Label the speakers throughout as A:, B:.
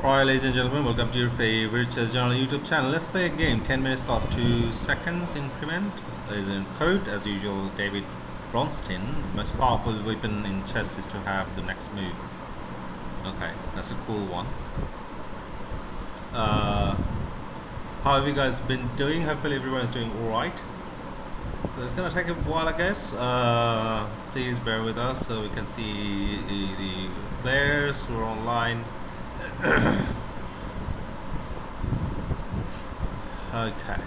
A: Alright, ladies and gentlemen, welcome to your favorite chess journal YouTube channel. Let's play a game. 10 minutes plus 2 seconds increment. There is a code as usual. David Bronstein. The most powerful weapon in chess is to have the next move. Okay, that's a cool one. How have you guys been doing? Hopefully everyone is doing alright. So it's gonna take a while, I guess. Please bear with us so we can see the players who are online. Okay,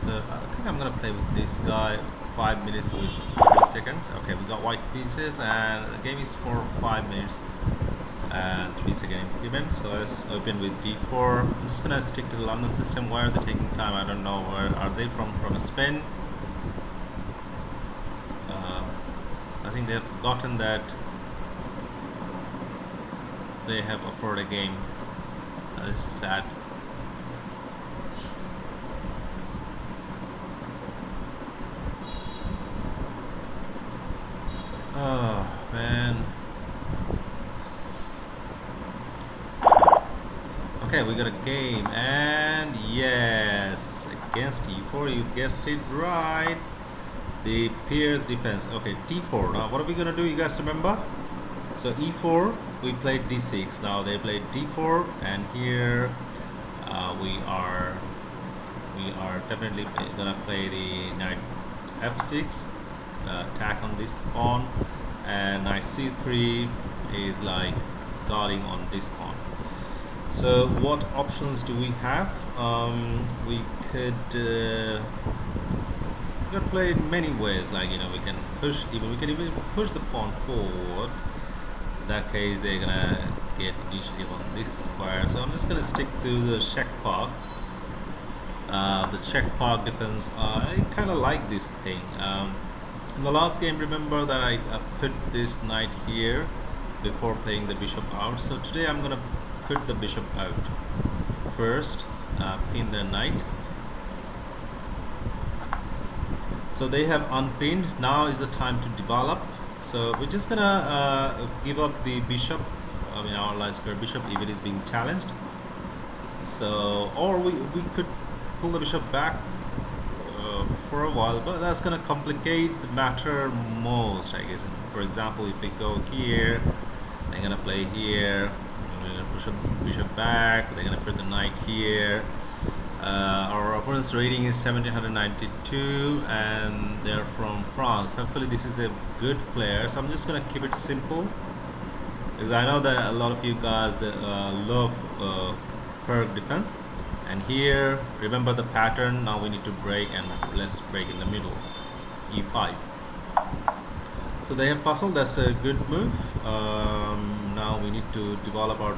A: so I think I'm gonna play with this guy 5 minutes with 3 seconds. Okay, we got white pieces and the game is for 5 minutes and 3 second increment. So let's open with d4. I'm just gonna stick to the London system. Why are they taking time? I don't know. Where are they from Spain? I think they have forgotten that they have offered a game. This is sad. Oh man. Okay, we got a game, and yes, against e4. You guessed it right. The Pirc defense. Okay, d4. Now what are we gonna do? You guys remember? So e4, we played d6. Now they played d4, and here we are definitely gonna play the knight f6, attack on this pawn, and knight c3 is like guarding on this pawn. So what options do we have? We could play in many ways. Like, you know, we can even push the pawn forward. In that case, they're gonna get initiative on this square. So I'm just gonna stick to the Czech Pirc. The Czech Pirc defense. I kind of like this thing. In the last game, remember that I put this knight here before playing the bishop out. So today I'm gonna put the bishop out first, pin the knight. So they have unpinned. Now is the time to develop. So we're just gonna give up the bishop. I mean, our light square bishop, if it is being challenged. So, or we could pull the bishop back for a while, but that's gonna complicate the matter most, I guess. For example, if we go here, they're gonna play here. We're gonna push the bishop back. They're gonna put the knight here. Our opponent's rating is 1792 and they're from France. Hopefully this is a good player, so I'm just gonna keep it simple, because I know that a lot of you guys that love Pirc defense. And here, remember the pattern. Now we need to break, and let's break in the middle, e5. So they have puzzled. That's a good move. Now we need to develop our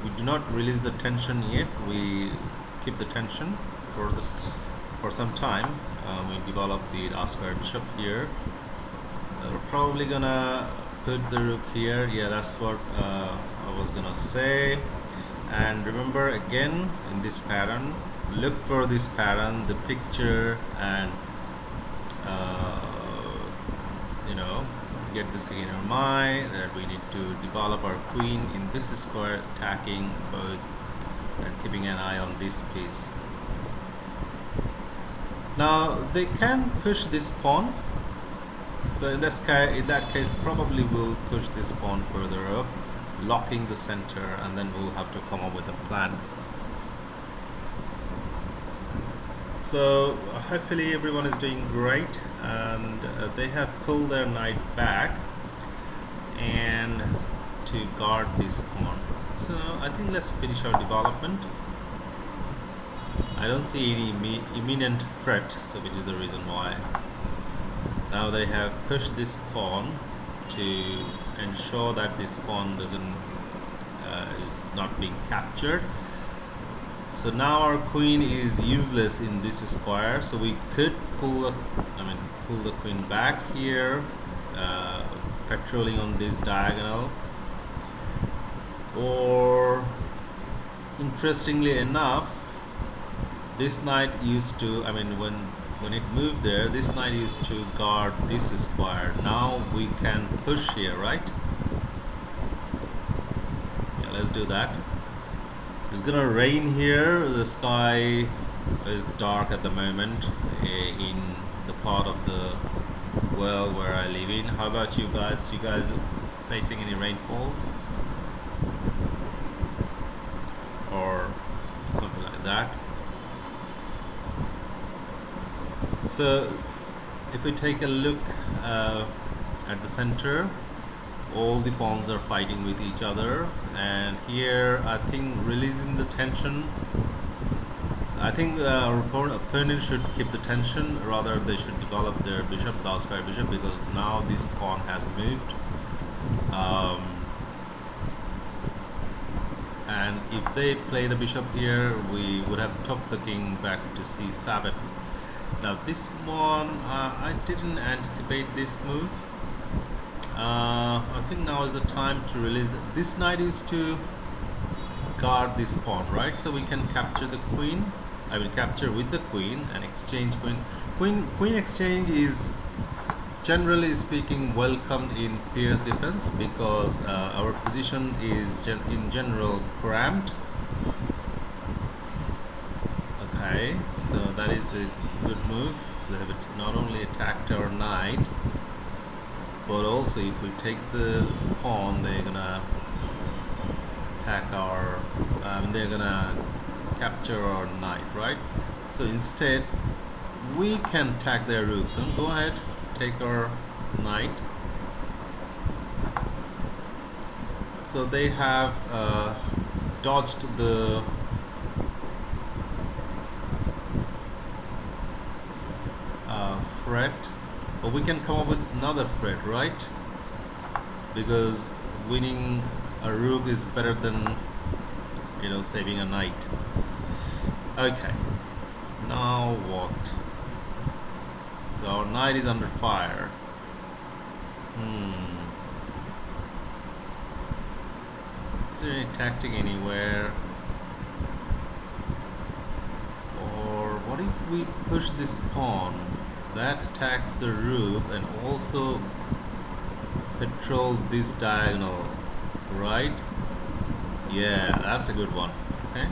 A: we do not release the tension yet. We keep the tension for some time. We develop the square bishop here. We're probably gonna put the rook here. Yeah, that's what I was gonna say. And remember, again, in this pattern, look for this pattern, the picture, and you know, get this in your mind that we need to develop our queen in this square, attacking both and keeping an eye on this piece. Now they can push this pawn, but in that case probably we'll push this pawn further up, locking the center, and then we'll have to come up with a plan. So hopefully everyone is doing great, and they have pulled their knight back and to guard this pawn. So I think let's finish our development. I don't see any imminent threat, so which is the reason why. Now they have pushed this pawn to ensure that this pawn doesn't is not being captured. So now our queen is useless in this square, so we could pull the queen back here, patrolling on this diagonal. Or, interestingly enough, this knight used to, when it moved there, this knight used to guard this square. Now we can push here, right? Yeah, let's do that. It's gonna rain here. The sky is dark at the moment in the part of the world where I live in. How about you guys? You guys facing any rainfall or something like that? So if we take a look at the center, all the pawns are fighting with each other, and here I think releasing the tension. I think our opponent should keep the tension, rather they should develop their bishop, the square bishop, because now this pawn has moved. And if they play the bishop here, we would have took the king back to c7. Now this one, I didn't anticipate this move. I think now is the time to release this knight is to guard this pawn, right? So we can capture the queen. I will capture with the queen and exchange queen exchange is generally speaking welcomed in Pirc's defense, because our position is in general cramped. Okay, so that is a good move. They have not only attacked our knight, but also if we take the pawn, they're gonna attack our they're gonna capture our knight, right? So instead we can attack their rook. So go ahead, take our knight. So they have dodged the threat, but we can come up with another threat, right? Because winning a rook is better than, you know, saving a knight. Okay, now what? So our knight is under fire. Is there any tactic anywhere? Or what if we push this pawn? That attacks the rook and also patrol this diagonal, right? Yeah, that's a good one. Okay.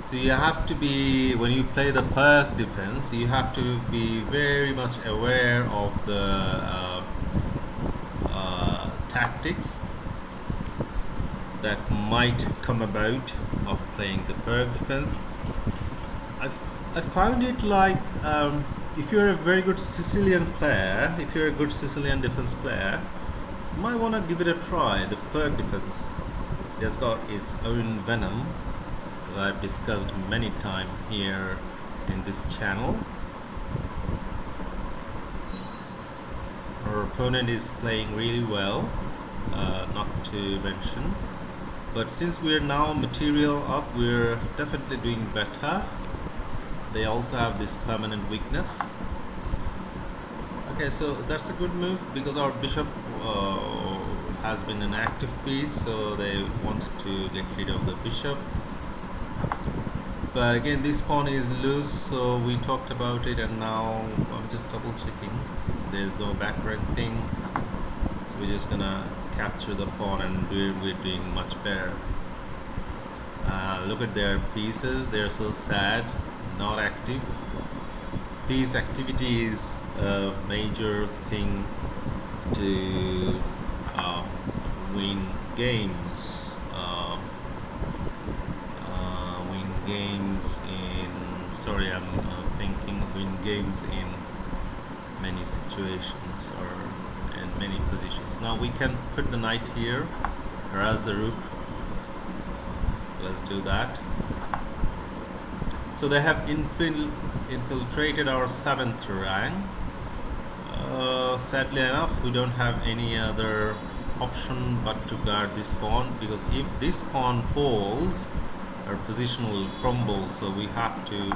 A: So you have to be, when you play the Pirc defense, you have to be very much aware of the tactics that might come about of playing the Pirc defense. I found it like if you're a very good Sicilian player, if you're a good Sicilian defense player, you might want to give it a try. The Pirc defense, it has got its own venom, as I've discussed many times here in this channel. Our opponent is playing really well, not to mention, but since we're now material up, we're definitely doing better. They also have this permanent weakness. Okay, so that's a good move because our bishop has been an active piece, so they wanted to get rid of the bishop. But again, this pawn is loose, so we talked about it, and now I'm just double checking. There's no back rank thing, so we're just gonna capture the pawn, and we're doing much better. Look at their pieces, they're so sad, not active. Piece activity is a major thing to win games. Win games in, sorry, I'm thinking win games in many situations or in many positions. Now we can put the knight here, harass the rook. Let's do that. So they have infiltrated our 7th rank. Sadly enough, we don't have any other option but to guard this pawn, because if this pawn falls, our position will crumble, so we have to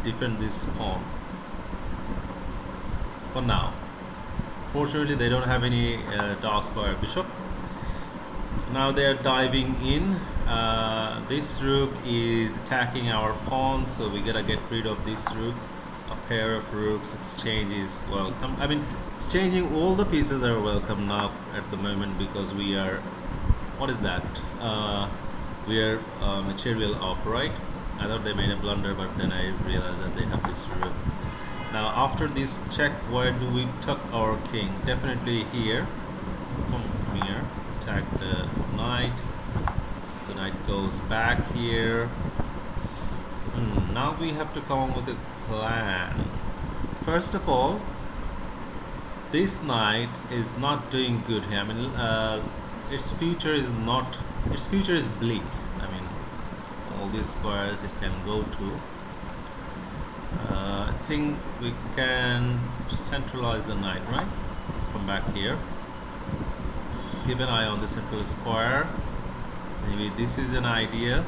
A: defend this pawn for now. Fortunately, they don't have any dark square bishop. Now they are diving in. This rook is attacking our pawn, so we gotta get rid of this rook. A pair of rooks exchange is welcome. I mean, exchanging all the pieces are welcome now at the moment, because we are, what is that? we're material upright. I thought they made a blunder, but then I realized that they have this rook. Now after this check, where do we tuck our king? Definitely here. Come here, attack the knight. So knight goes back here. Now we have to come up with a plan. First of all, this knight is not doing good here. I mean, its future is not. Its future is bleak. I mean, all these squares it can go to. I think we can centralize the knight, right? From back here. Keep an eye on the central square. Maybe this is an idea.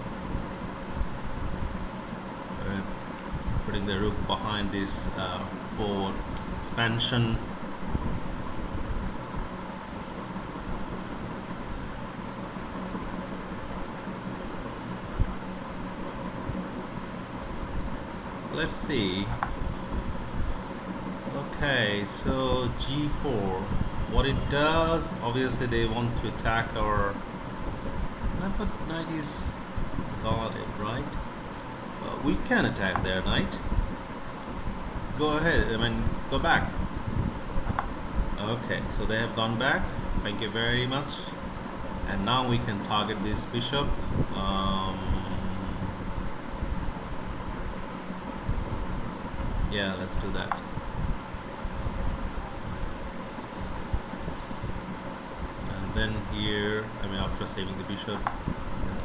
A: Putting the rook behind this forward expansion. Let's see. Okay, so g4. What it does, obviously they want to attack our. But knight is guarded, right? We can attack their knight. Go ahead. I mean, go back. Okay, so they have gone back. Thank you very much. And now we can target this bishop. Yeah, let's do that. And then here, I mean, after saving the bishop,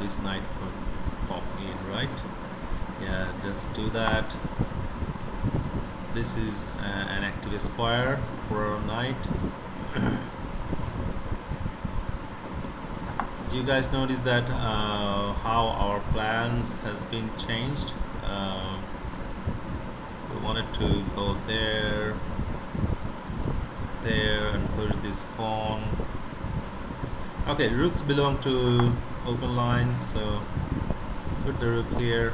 A: this knight could pop in, right? Yeah, just do that. This is an active square for our knight. Do you guys notice that how our plans has been changed? We wanted to go there, and push this pawn. Okay, rooks belong to open lines, so put the rook here.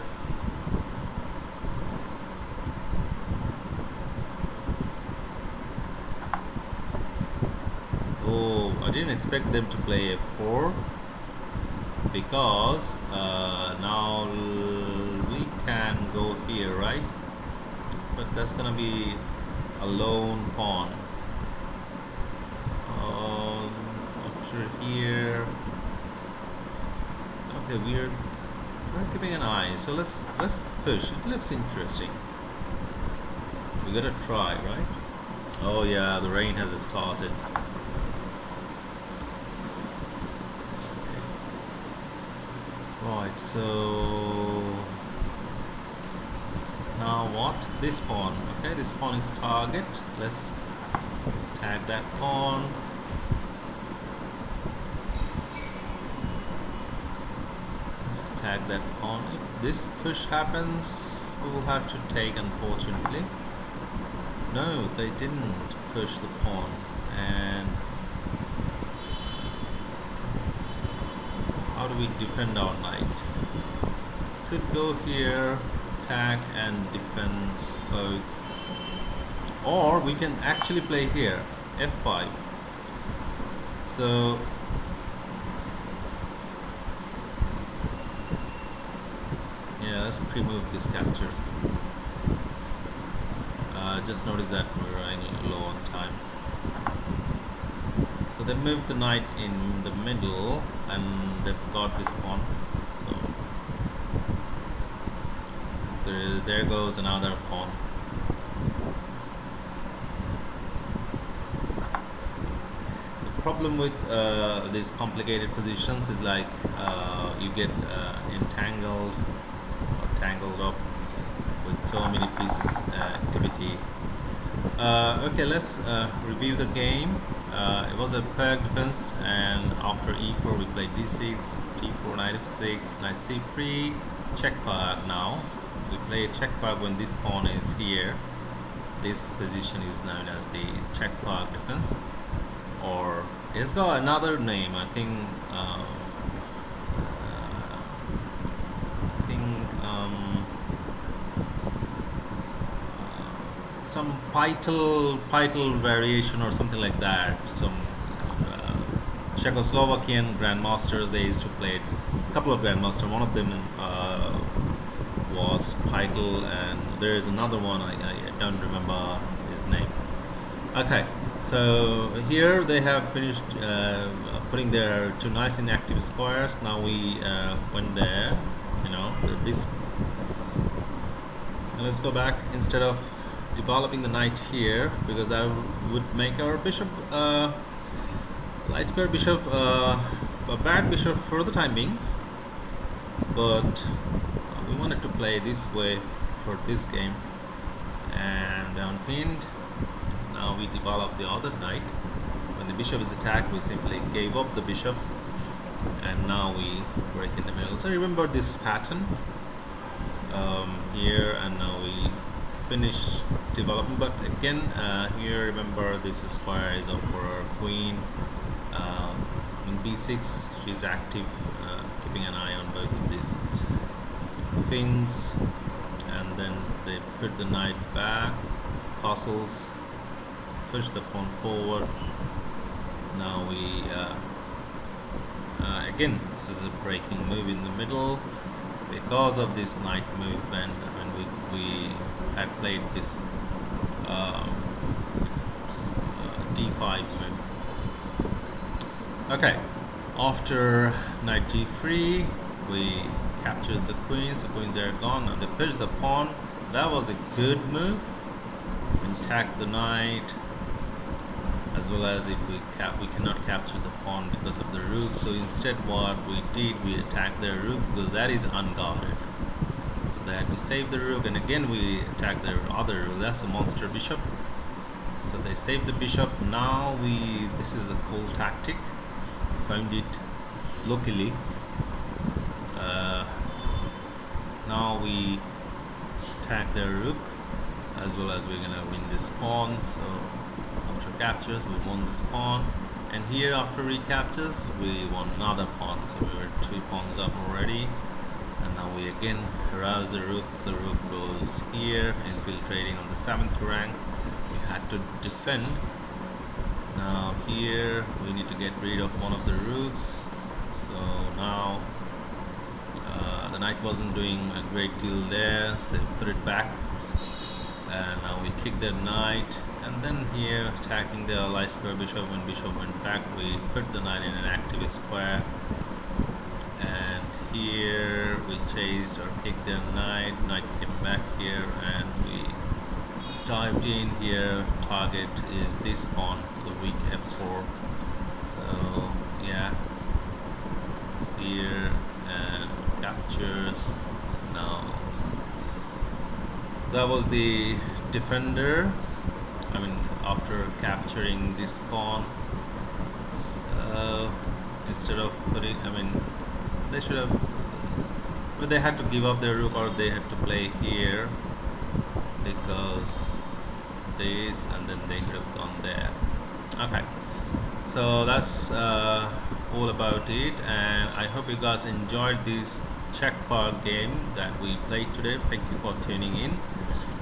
A: Oh, I didn't expect them to play f4 because now we can go here, right? But that's gonna be a lone pawn. After here, okay, we're keeping an eye. So let's push. It looks interesting. We gotta try, right? Oh yeah, the rain has started. Right, so now what? This pawn. Okay, this pawn is target. Let's tag that pawn. Let's tag that pawn. If this push happens, we'll have to take, unfortunately. No, they didn't push the pawn. And how do we defend our knight? Could go here, attack and defense both. Or we can actually play here, f5. So yeah, let's pre-move this capture. Just notice that we're running low on time. So they moved the knight in the middle and they've got this pawn. So there goes another pawn. The problem with these complicated positions is like you get entangled or tangled up with so many pieces activity. Okay, let's review the game. It was a Pirc defense, and after e4 we played d6, e4, knight f6, knight c3, Czech Pirc. Now we play Czech Pirc when this pawn is here. This position is known as the Czech Pirc defense, or it's got another name. I think some Pytel variation or something like that. Some Czechoslovakian grandmasters, they used to play it couple of grandmaster. One of them was Peitel, and there is another one. I don't remember his name. Okay, so here they have finished putting their two nice inactive squares. Now we went there, this. Let's go back instead of developing the knight here, because that would make our bishop light square bishop a bad bishop for the time being. But we wanted to play this way for this game, and unpinned. Now we develop the other knight. When the bishop is attacked, we simply gave up the bishop, and now we break in the middle. So remember this pattern here, and now we finish development. But again, here remember this square is up for our queen. In b6, she's active, keeping an eye on both of these things, and then they put the knight back, castles, push the pawn forward. Now we again, this is a breaking move in the middle because of this knight movement. I mean, we had played this d5 move. Okay, after knight g3, we captured the queens. The queens are gone, and they pushed the pawn. That was a good move. Attack the knight, as well as if we cannot capture the pawn because of the rook. So instead, what we did, we attacked their rook because that is unguarded. So they had to save the rook, and again we attacked their other rook. That's a monster bishop. So they saved the bishop. Now this is a cool tactic. We found it locally. Now we attack their rook, as well as we're gonna win this pawn. So after captures, we won this pawn, and here after recaptures, we won another pawn. So we were 2 pawns up already, and now we again harass the rook. So the rook goes here, infiltrating on the 7th rank. We had to defend. Now here we need to get rid of one of the rooks. So now the knight wasn't doing a great deal there, so put it back, and now we kick the knight. And then here, attacking the light square bishop. When bishop went back, we put the knight in an active square, and here we chased or kicked the knight. Knight came back here, and we dived in here. Target is this pawn, the weak f4. So yeah, here, and captures. Now that was the defender. I mean, after capturing this pawn, instead of putting, I mean, they should have, but they had to give up their rook, or they had to play here, because this, and then they could have gone there. Okay, so that's all about it, and I hope you guys enjoyed this Czech Pirc game that we played today. Thank you for tuning in,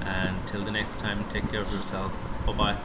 A: and till the next time, take care of yourself. Bye bye.